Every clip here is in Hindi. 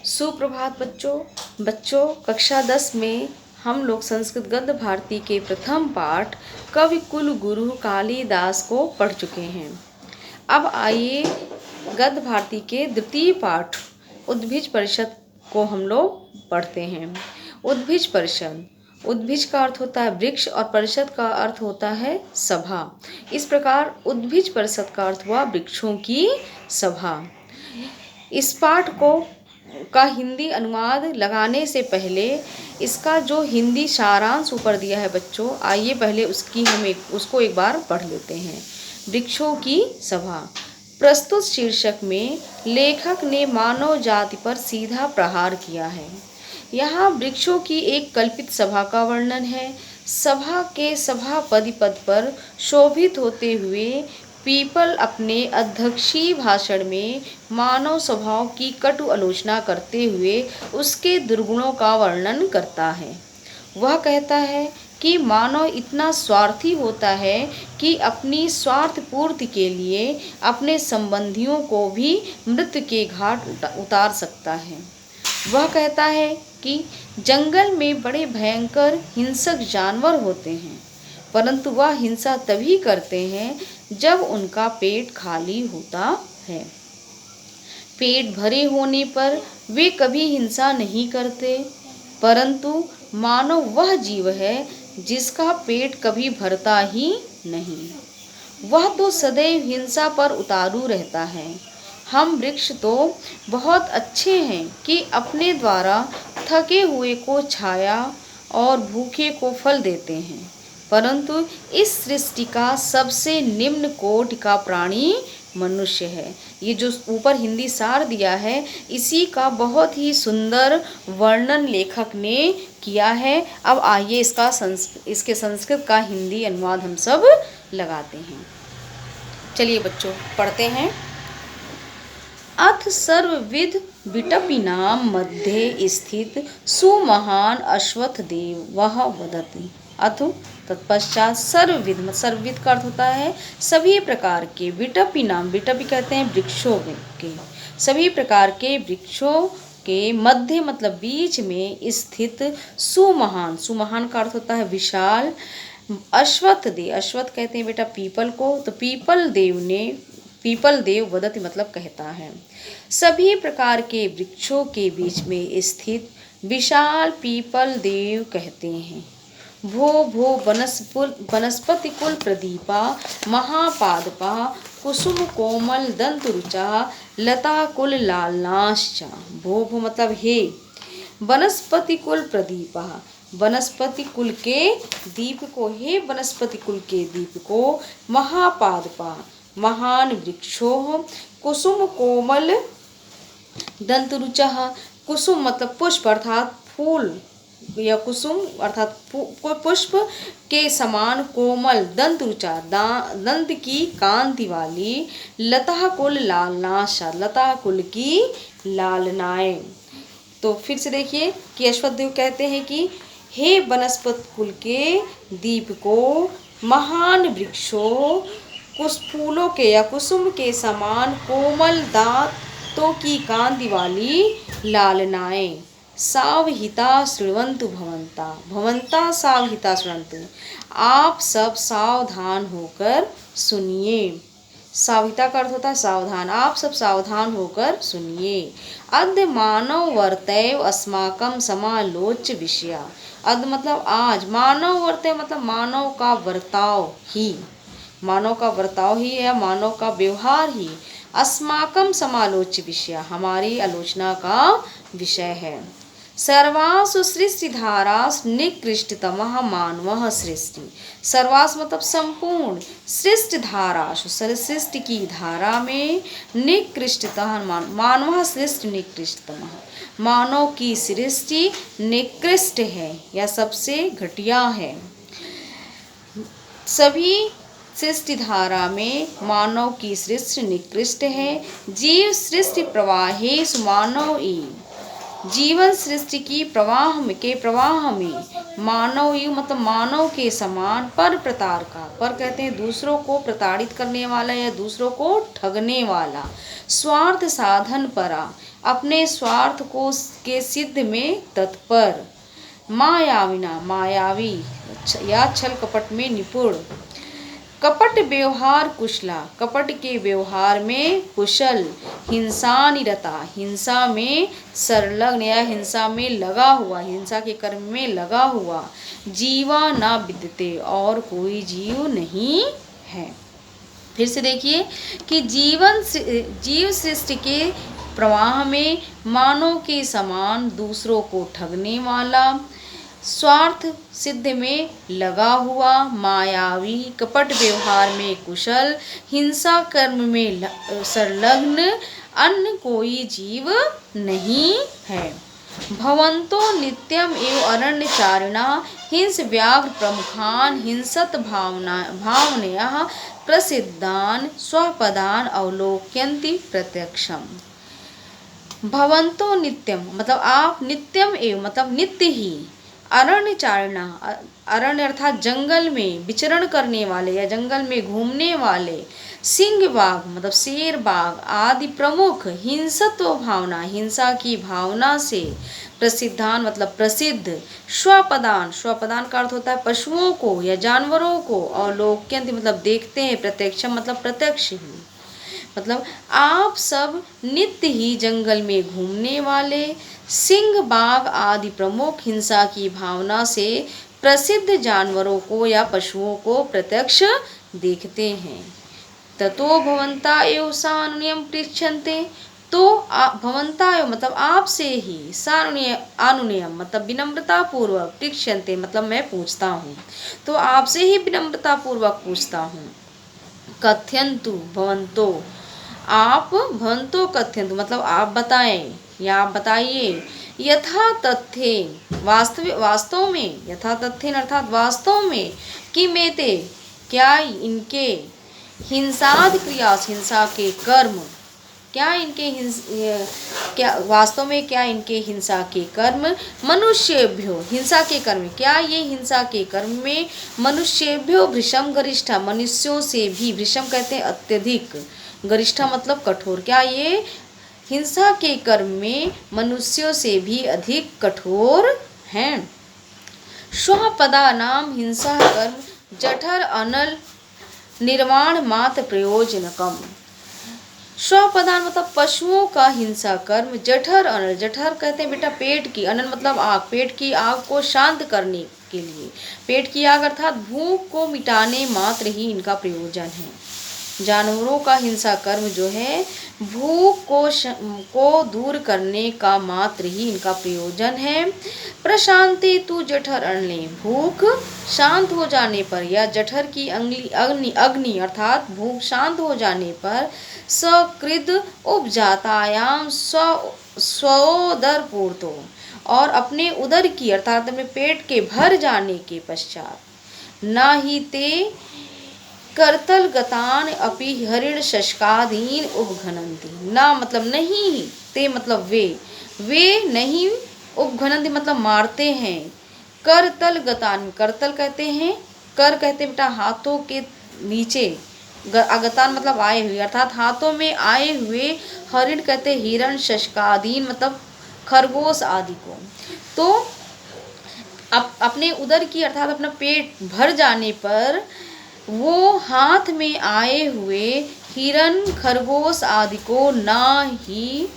सुप्रभात बच्चों कक्षा 10 में हम लोग संस्कृत गद्य भारती के प्रथम पाठ कवि कुल गुरु कालिदास को पढ़ चुके हैं। अब आइए गद्य भारती के द्वितीय पाठ उद्भिज परिषद को हम लोग पढ़ते हैं। उद्भिज परिषद, उद्भिज का अर्थ होता है वृक्ष और परिषद का अर्थ होता है सभा। इस प्रकार उद्भिज परिषद का अर्थ हुआ वृक्षों की सभा। इस पाठ का हिंदी अनुवाद लगाने से पहले इसका जो हिंदी सारांश ऊपर दिया है बच्चों, आइए पहले उसको एक बार पढ़ लेते हैं। वृक्षों की सभा। प्रस्तुत शीर्षक में लेखक ने मानव जाति पर सीधा प्रहार किया है। यहाँ वृक्षों की एक कल्पित सभा का वर्णन है। सभा के सभापति पद पर शोभित होते हुए पीपल अपने अध्यक्षीय भाषण में मानव स्वभाव की कटु आलोचना करते हुए उसके दुर्गुणों का वर्णन करता है। वह कहता है कि मानव इतना स्वार्थी होता है कि अपनी स्वार्थ पूर्ति के लिए अपने संबंधियों को भी मृत्यु के घाट उतार सकता है। वह कहता है कि जंगल में बड़े भयंकर हिंसक जानवर होते हैं, परंतु वह हिंसा तभी करते हैं जब उनका पेट खाली होता है। पेट भरे होने पर वे कभी हिंसा नहीं करते, परंतु मानव वह जीव है जिसका पेट कभी भरता ही नहीं। वह तो सदैव हिंसा पर उतारू रहता है। हम वृक्ष तो बहुत अच्छे हैं कि अपने द्वारा थके हुए को छाया और भूखे को फल देते हैं, परंतु इस सृष्टि का सबसे निम्न कोटि का प्राणी मनुष्य है। ये जो ऊपर हिंदी सार दिया है, इसी का बहुत ही सुंदर वर्णन लेखक ने किया है। अब आइए इसके संस्कृत का हिंदी अनुवाद हम सब लगाते हैं। चलिए बच्चों पढ़ते हैं। अथ सर्वविध विटपिनां मध्ये स्थित सुमहान अश्वत्थदेव वह वदति। अथ तत्पश्चात सर्वविध, सर्वविध का अर्थ होता है सभी प्रकार के, विटपिनाम, विटपि कहते हैं वृक्षों के, सभी प्रकार के वृक्षों के मध्य मतलब बीच में स्थित सुमहान, सुमहान का अर्थ होता है विशाल, अश्वत्थदेव, अश्वत्थ कहते हैं बेटा पीपल को, तो पीपल देव वदति मतलब कहता है। सभी प्रकार के वृक्षों के बीच में स्थित विशाल पीपल देव कहते हैं। भो भो वनस्पति कुल प्रदीपा महापादपा कुसुम कोमल दंत रुचा लता कुल लालनाश्च। भो भो मतलब हे, वनस्पति कुल प्रदीपा, वनस्पति कुल के दीप को, हे वनस्पति कुल के दीप को, महापादपा महान वृक्षों, कुसुम कोमल दंत रुचा, कुसुम मतलब पुष्प अर्थात फूल या कुसुम अर्थात पुष्प के समान, कोमल दंत रुचा दंत की कांति वाली, लता कुल लालनाशा लता कुल की लालनाएं। तो फिर से देखिए कि अश्वत्थदेव कहते हैं कि हे वनस्पति कुल के दीप को, महान वृक्षों, फूलों के या कुसुम के समान कोमल दांतों की कांति वाली लालनाएं, सावहिता शृण्वन्तु भवन्ता, भवन्ता सावहिता शृण्वन्तु, आप सब सावधान होकर सुनिए। सावहिता का अर्थ होता है सावधान, आप सब सावधान होकर सुनिए। अद्य मानव वर्तैव अस्माकं समालोच्य विषया। अद्य मतलब आज, मानव वर्तैव मतलब मानव का वर्ताव ही, मानव का वर्ताव ही या मानव का व्यवहार ही, अस्माकं समालोच्य विषय हमारी आलोचना का विषय है। सर्वासु सृष्टिधारासु निकृष्टतमः मानवः सृष्टि। सर्वासु मतलब संपूर्ण, सृष्टिधारासु सृष्टि की धारा में, निकृष्टतः मानवः सृष्टि निकृष्टतमः, मानव की सृष्टि निकृष्ट है या सबसे घटिया है। सभी सृष्टि धारा में मानव की सृष्टि निकृष्ट है। जीव सृष्टि प्रवाहेषु मानव एव, जीवन सृष्टि की प्रवाह में मानव युग मतलब मानव के समान पर प्रतार का, पर कहते हैं दूसरों को प्रताड़ित करने वाला या दूसरों को ठगने वाला, स्वार्थ साधन परा अपने स्वार्थ को के सिद्ध में तत्पर, मायाविना मायावी या छल कपट में निपुण, कपट व्यवहार कुशला कपट के व्यवहार में कुशल, हिंसा निरता हिंसा में संलग्न या हिंसा में लगा हुआ, हिंसा के कर्म में लगा हुआ, जीवा ना विद्यते और कोई जीव नहीं है। फिर से देखिए कि जीव सृष्टि के प्रवाह में मानव के समान दूसरों को ठगने वाला, स्वार्थ सिद्ध में लगा हुआ, मायावी, कपट व्यवहार में कुशल, हिंसा कर्म में संलग्न, अन्य कोई जीव नहीं है। भवन्तो नित्यम एव अरण्यचारिणा हिंस व्याघ्र प्रमुखान हिंसत भावनया प्रसिद्धान स्वपदान अवलोक्यन्ति प्रत्यक्षम। भवन्तो नित्यम मतलब आप, नित्यम एव मतलब नित्य ही, अरण्यचारिणा अरण्य अर्थात जंगल में विचरण करने वाले या जंगल में घूमने वाले, सिंह बाघ मतलब शेर बाघ आदि प्रमुख, हिंसत्व भावना हिंसा की भावना से, प्रसिद्धान मतलब प्रसिद्ध, स्वपदान स्वपदान का अर्थ होता है पशुओं को या जानवरों को, और लोक्यंत मतलब देखते हैं, प्रत्यक्षम मतलब प्रत्यक्ष ही, मतलब आप सब नित्य ही जंगल में घूमने वाले, सिंह बाघ आदि प्रमुख हिंसा की भावना से प्रसिद्ध जानवरों को या पशुओं को प्रत्यक्ष देखते हैं। ततो भवन्ता एव सानुनियम पृच्छन्ते, तो भवन्ता एव मतलब आपसे ही, अनुनियम मतलब विनम्रता पूर्वक, पृच्छन्ते मतलब मैं पूछता हूँ, तो आपसे ही विनम्रता पूर्वक पूछता हूँ। कथयन्तु भवन्तो, आप भवन्तो कथयन्तु मतलब आप बताएं या आप बताइए, यथा तथ्ये वास्तव में, यथा तथ्येन अर्थात वास्तव में, कि मेते क्या इनके, हिंसाद क्रिया हिंसा के कर्म, क्या इनके क्या वास्तव में क्या इनके हिंसा के कर्म, मनुष्येभ्यो हिंसा के कर्म, क्या ये हिंसा के कर्म में मनुष्येभ्यो भृशम गरिष्ठा मनुष्यों से भी, भृशम कहते हैं अत्यधिक, गरिष्ठा मतलब कठोर, क्या ये हिंसा के कर्म में मनुष्यों से भी अधिक कठोर हैं। स्वपदा नाम हिंसा कर्म जठर अनल निर्माण मात्र प्रयोजनकम, स्वपदान मतलब पशुओं का हिंसा कर्म, जठर अनल जठर कहते हैं बेटा पेट की, अनल मतलब आग, पेट की आग को शांत करने के लिए, पेट की आग अर्थात भूख को मिटाने मात्र ही इनका प्रयोजन है। जानवरों का हिंसा कर्म जो है भूख को दूर करने का मात्र ही इनका प्रयोजन है। प्रशांति तू जठर अनले, भूख शांत हो जाने पर या जठर की अग्नि अर्थात भूख शांत हो जाने पर, सकृद उपजातायाम स्वोदर पूर्तो, और अपने उदर की अर्थात अपने पेट के भर जाने के पश्चात, ना ही ते करतल गतान अपि हरिण शशकादीन उपघनंती, ना मतलब नहीं, ते मतलब वे नहीं, उपघनंती मतलब मारते हैं, करतल गतान, करतल कहते हैं, कर कहते हैं बेटा हाथों के नीचे, अगतान मतलब आए हुए अर्थात हाथों में आए हुए, हरिण कहते हिरण, शशकादीन मतलब खरगोश आदि को। तो अपने उदर की अर्थात अपना पेट भर जाने पर वो हाथ में आए हुए हिरण, खरगोश आदि को ना ही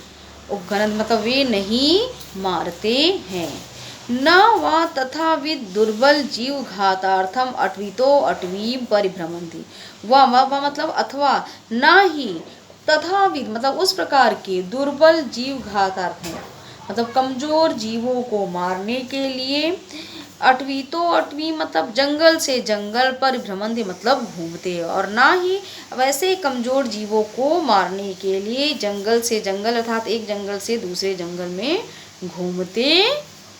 उपघनन मतलब वे नहीं मारते हैं। न वा तथाविद दुर्बल जीव घातार्थम अटवितो अटवीम परिभ्रमंती, व मतलब अथवा ना ही, तथाविद मतलब उस प्रकार के, दुर्बल जीव घातार्थ है मतलब कमजोर जीवों को मारने के लिए, अटवीतो अटवी मतलब जंगल से जंगल पर, भ्रमंती मतलब घूमते, और ना ही वैसे कमजोर जीवों को मारने के लिए जंगल से जंगल अर्थात एक जंगल से दूसरे जंगल में घूमते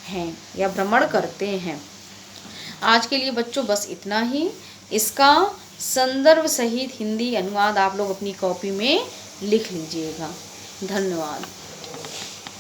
हैं या भ्रमण करते हैं। आज के लिए बच्चों बस इतना ही। इसका संदर्भ सहित हिंदी अनुवाद आप लोग अपनी कॉपी में लिख लीजिएगा। धन्यवाद।